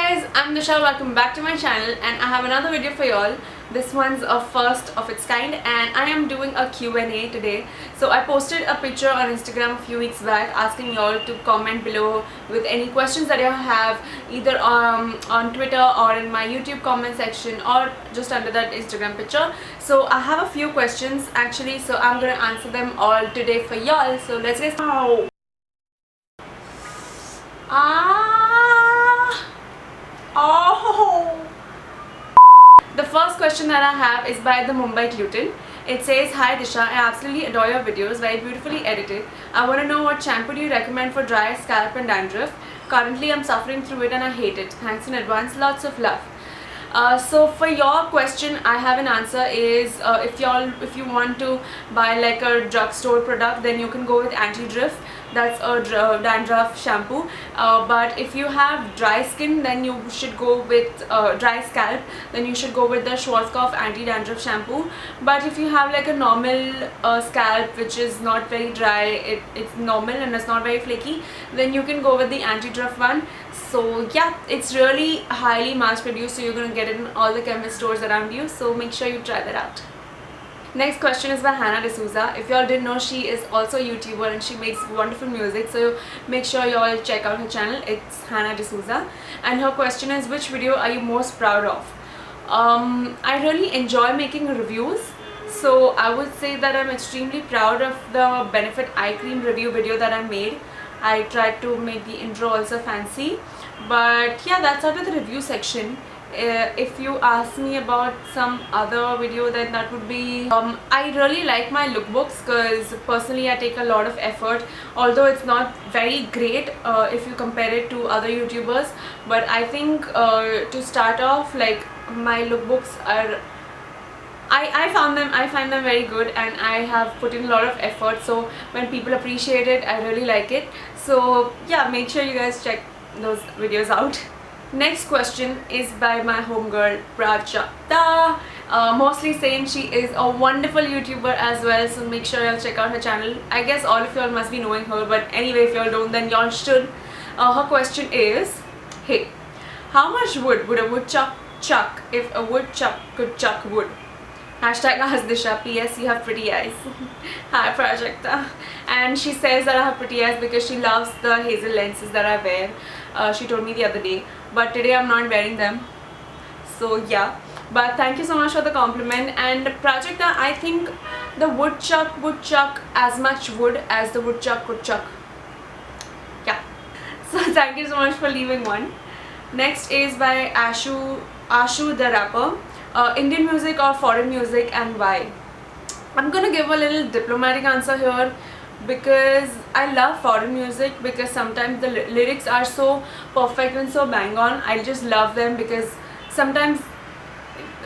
guys, I'm Nisha. Welcome back to my channel and I have another video for y'all. This one's a first of its kind and I am doing a Q&A today. So I posted a picture on Instagram a few weeks back asking y'all to comment below with any questions that you have, either on Twitter or in my YouTube comment section or just under that Instagram picture. So I have a few questions actually, so I'm gonna answer them all today for y'all. So let's get started. Oh! The first question that I have is by the Mumbai Gluten. It says, "Hi Disha, I absolutely adore your videos, very beautifully edited. I want to know what shampoo do you recommend for dry scalp and dandruff. Currently I'm suffering through it and I hate it. Thanks in advance, lots of love." So for your question, I have an answer. Is if you want to buy like a drugstore product, then you can go with Anti-Drift. That's a dandruff shampoo. But if you have dry skin, then you should go with dry scalp, then you should go with the Schwarzkopf anti-dandruff shampoo. But if you have like a normal scalp which is not very dry, it's normal and it's not very flaky, then you can go with the Anti-Drift one. So yeah, it's really highly mass produced, so you're going to get it in all the chemist stores around you, so make sure you try that out. Next question is by Hannah D'Souza. If y'all didn't know, she is also a YouTuber and she makes wonderful music, so make sure y'all check out her channel. It's Hannah D'Souza and her question is, which video are you most proud of? I really enjoy making reviews, so I would say that I'm extremely proud of the Benefit Eye Cream review video that I made. I tried to make the intro also fancy, but yeah, that's out of the review section. If you ask me about some other video, then that would be I really like my lookbooks because personally I take a lot of effort, although it's not very great if you compare it to other YouTubers. But I think to start off, like, my lookbooks are I find them very good and I have put in a lot of effort, so when people appreciate it, I really like it. So yeah, make sure you guys check those videos out. Next question is by my homegirl Prajakta, mostly saying she is a wonderful YouTuber as well, so make sure y'all check out her channel. I guess all of y'all must be knowing her, but anyway, if y'all don't, then y'all should. Her question is, hey, how much wood would a woodchuck chuck if a woodchuck could chuck wood? Hashtag ask Disha. PS, you have pretty eyes. Hi Prajakta. And she says that I have pretty eyes because she loves the hazel lenses that I wear. She told me the other day, but today I'm not wearing them. So yeah, but thank you so much for the compliment. And Prajakta, I think the woodchuck would chuck as much wood as the woodchuck could chuck. Yeah. So thank you so much for leaving one. Next is by Ashu the rapper. Indian music or foreign music and why? I'm gonna give a little diplomatic answer here because I love foreign music because sometimes the lyrics are so perfect and so bang on. I just love them because sometimes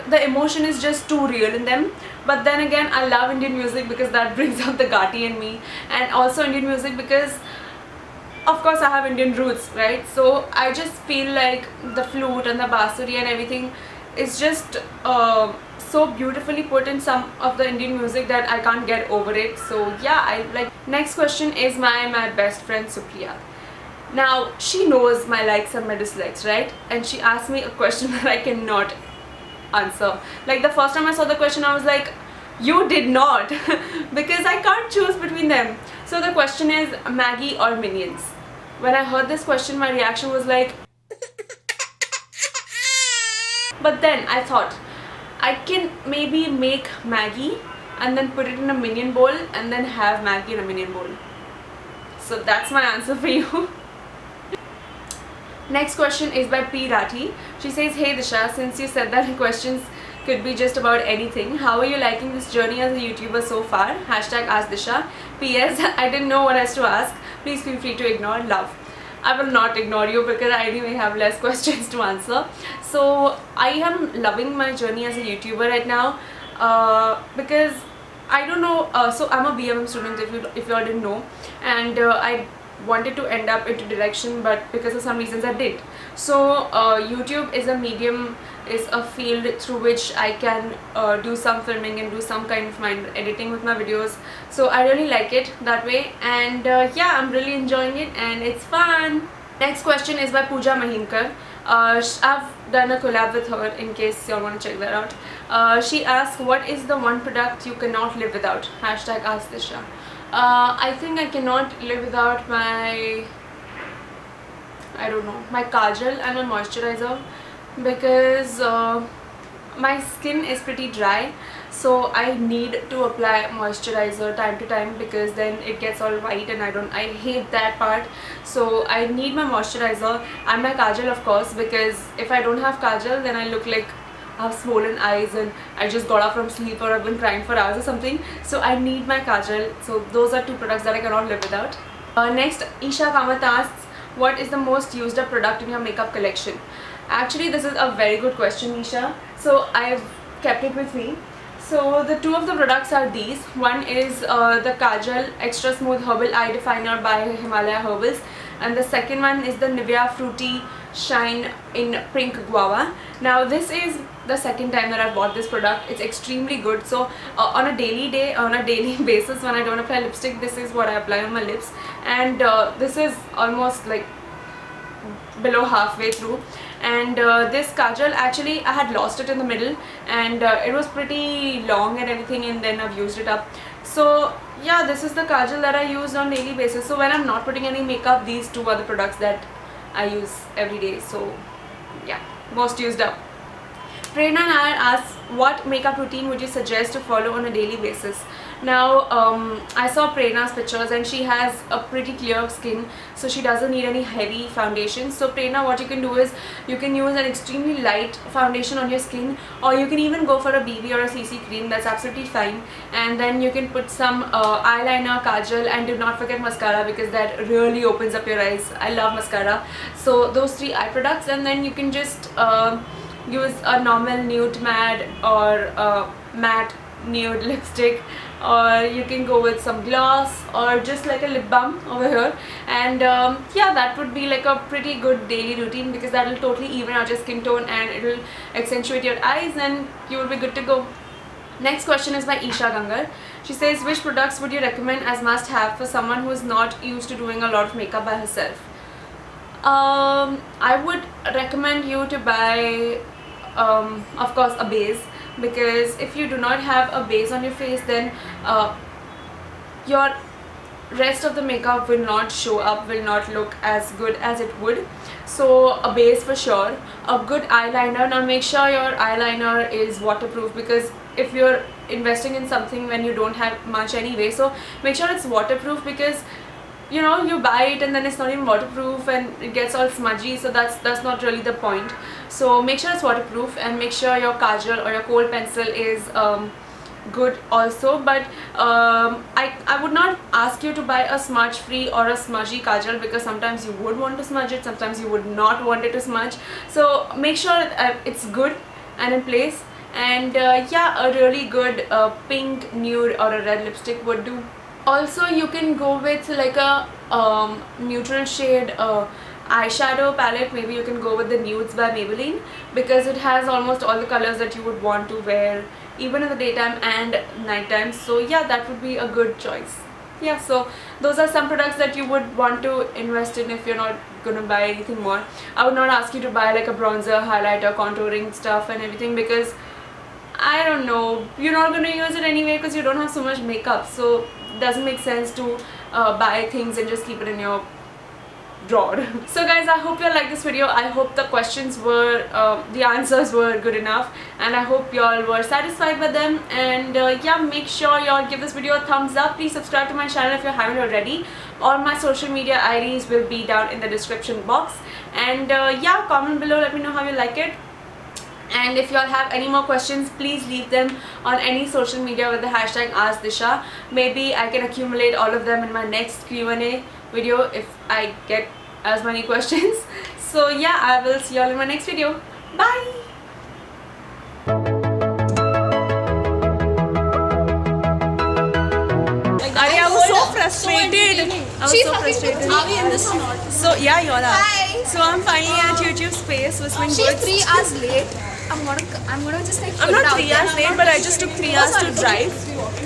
the emotion is just too real in them. But then again, I love Indian music because that brings out the Ghati in me, and also Indian music because of course I have Indian roots, right? So I just feel like the flute and the basuri and everything is just so beautifully put in some of the Indian music that I can't get over it. So yeah, I like. Next question is my best friend Supriya. Now she knows my likes and my dislikes, right? And she asked me a question that I cannot answer. Like, the first time I saw the question, I was like, you did not because I can't choose between them. So the question is, Maggi or Minions? When I heard this question, my reaction was like, but then I thought I can maybe make Maggi and then put it in a Minion bowl and then have Maggi in a Minion bowl. So that's my answer for you. Next question is by P. Rathi. She says, hey Disha, since you said that questions could be just about anything, how are you liking this journey as a YouTuber so far? Hashtag ask Disha. PS, I didn't know what else to ask. Please feel free to ignore. Love. I will not ignore you because I anyway have less questions to answer. So I am loving my journey as a YouTuber right now because I don't know. So I'm a BMM student, if you all didn't know, and I wanted to end up into direction, but because of some reasons I didn't. So YouTube is a medium, is a field through which I can do some filming and do some kind of mind editing with my videos. So I really like it that way, and yeah, I'm really enjoying it and it's fun. Next question is by Pooja Mahinkar. I've done a collab with her in case you all want to check that out. She asked, what is the one product you cannot live without? Hashtag Ask Disha. I think I cannot live without my, I don't know, my kajal and my moisturizer, because my skin is pretty dry, so I need to apply moisturizer time to time, because then it gets all white and I hate that part. So I need my moisturizer and my kajal, of course, because if I don't have kajal, then I look like I have swollen eyes and I just got up from sleep, or I've been crying for hours or something. So I need my kajal. So those are two products that I cannot live without. Next, Isha Kamath asks, what is the most used up product in your makeup collection? Actually, this is a very good question, Isha. So I've kept it with me. So the two of the products are these. One is the Kajal Extra Smooth Herbal Eye Definer by Himalaya Herbals, and the second one is the Nivea Fruity Shine in Pink Guava. Now this is the second time that I've bought this product. It's extremely good. So on a daily basis, when I don't apply lipstick, this is what I apply on my lips, and this is almost like below halfway through. And this kajal, actually I had lost it in the middle, and it was pretty long and everything, and then I've used it up. So yeah, this is the kajal that I use on daily basis. So when I'm not putting any makeup, these two are the products that I use every day. So yeah, most used up. Prerna Nair asks, what makeup routine would you suggest to follow on a daily basis? Now, I saw Prerna's pictures and she has a pretty clear skin, so she doesn't need any heavy foundation. So Prerna, what you can do is you can use an extremely light foundation on your skin, or you can even go for a BB or a CC cream. That's absolutely fine. And then you can put some eyeliner, kajal, and do not forget mascara, because that really opens up your eyes. I love mascara. So those three eye products, and then you can just use a normal nude matte or matte nude lipstick, or you can go with some gloss or just like a lip balm over here. And yeah, that would be like a pretty good daily routine, because that will totally even out your skin tone and it will accentuate your eyes, and you will be good to go. Next question is by Isha Gangar. She says, which products would you recommend as must have for someone who is not used to doing a lot of makeup by herself? I would recommend you to buy of course a base, because if you do not have a base on your face, then your rest of the makeup will not show up, will not look as good as it would. So a base for sure. A good eyeliner. Now make sure your eyeliner is waterproof, because if you're investing in something when you don't have much anyway, so make sure it's waterproof, because you know, you buy it and then it's not even waterproof and it gets all smudgy, so that's not really the point. So make sure it's waterproof, and make sure your kajal or your kohl pencil is good also. But I would not ask you to buy a smudge free or a smudgy kajal, because sometimes you would want to smudge it, sometimes you would not want it to smudge. So make sure it's good and in place. And yeah, a really good pink, nude or a red lipstick would do. Also, you can go with like a neutral shade eyeshadow palette. Maybe you can go with the Nudes by Maybelline, because it has almost all the colors that you would want to wear even in the daytime and nighttime. So yeah, that would be a good choice. Yeah, so those are some products that you would want to invest in if you're not gonna buy anything more. I would not ask you to buy like a bronzer, highlighter, contouring stuff and everything, because I don't know, you're not gonna use it anyway because you don't have so much makeup. So it doesn't make sense to buy things and just keep it in your drawer. So guys, I hope you all liked this video. I hope the questions were, the answers were good enough, and I hope you all were satisfied with them. And yeah, make sure you all give this video a thumbs up. Please subscribe to my channel if you haven't already. All my social media IDs will be down in the description box. And yeah, comment below, let me know how you like it. And if you all have any more questions, please leave them on any social media with the hashtag AskDisha. Maybe I can accumulate all of them in my next Q&A video if I get as many questions. So yeah, I will see you all in my next video. Bye! I was so frustrated. Are we in this or not? So yeah, you all are. Hi. So I'm finally at YouTube Space whistling She's birds. 3 hours late. I'm gonna just like. I'm not 3 hours late, but I just took 3 hours to drive.